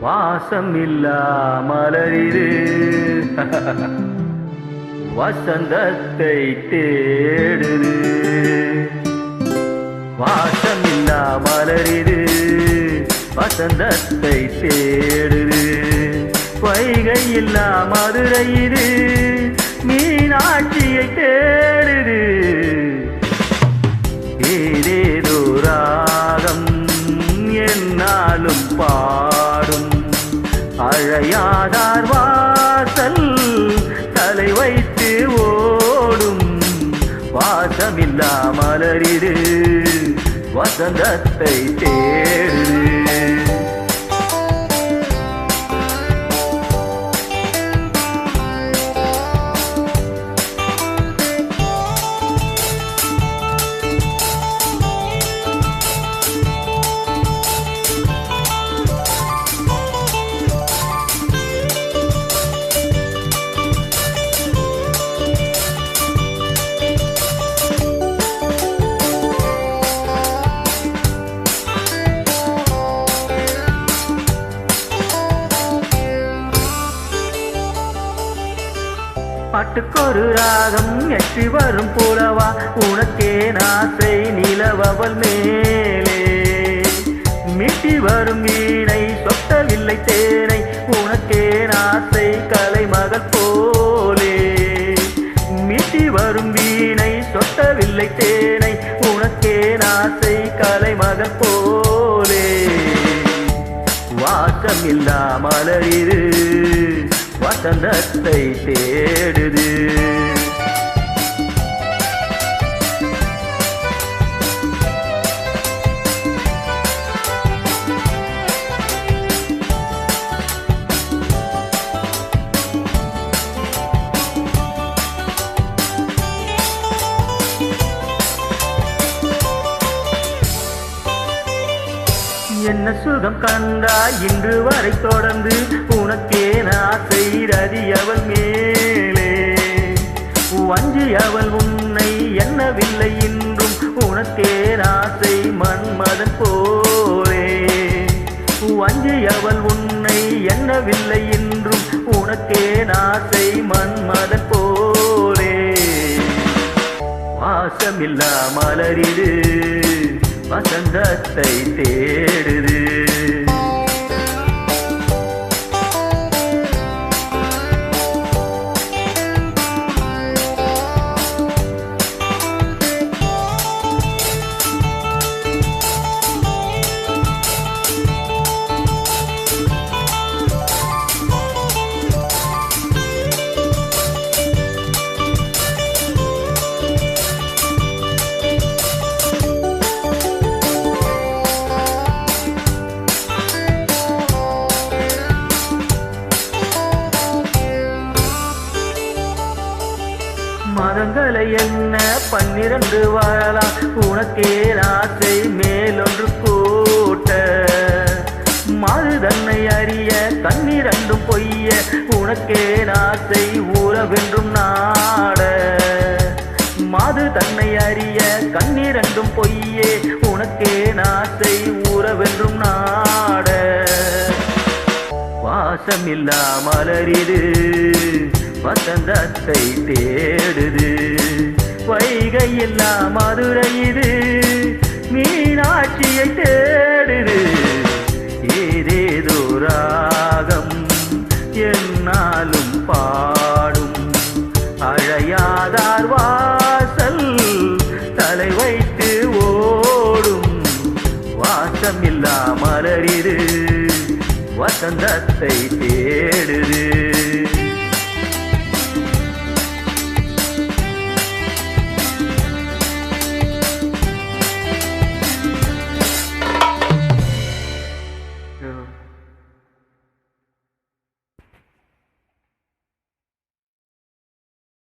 வாசமில்லா மலரிது வசந்தத்தை தேடுது. வாசமில்லா மலரிது வசந்தத்தை தேடுது. வைகையில்லா மதுரை இது மீனாட்சியை தேடுது. ஏதேதோ ராகம் என்னாலும் பாடும் அழையாதார் வாசல் தலை வைத்து ஓடும். வாசமில்லா மலரிது வசந்தத்தை தேடுது. பாட்டுக்கொரு ராகம் எட்டி வரும் புலவா உனக்கே நாசை நிலவவள் மேலே. மீட்டி வரும் வீணை சொத்தவில்லை தேனை உனக்கே நாசை கலைமகள் போலே. மீட்டி வரும் வீணை சொத்தவில்லை தேனை உனக்கே நாசை கலைமகள் போலே. வாசமில்லா மலரிது வசந்தத்தை தேடுது. என்ன சுகம் கண்டாய் இன்று வரை தொடர்ந்து உனக்கே நாசை ரதியவள் மேலே. வஞ்சி அவள் உன்னை எண்ணவில்லை இன்றும் உனக்கே நாசை மன்மதன் போலே. வஞ்சி அவள் உன்னை எண்ணவில்லை இன்றும் உனக்கே நாசை மன்மதன் போலே. வாசமில்லா மலரிது வசந்தத்தை தேடுது. மதங்களை என்ன 12 வாழலாம் உனக்கே ஆசை மேலொன்று கூட்ட. மாது தன்னை அறிய கண்ணிரண்டும் பொய்ய உனக்கே ஆசை ஊரவென்றும் நாட. மாது தன்னை அறிய கண்ணிரண்டும் பொய்யே உனக்கே ஆசை ஊரவென்றும் நாட. வாசமில்லா மலரிது வசந்தத்தை தேடுது. வைகையில்லா மதுரை இது மீனாட்சியை தேடுது. ஏதேதோ ராகம் என்னாலும் பாடும் அழையாதார் வாசல் தலை வைத்து ஓடும். வாசமில்லா மலரிது வசந்தத்தை தேடுது.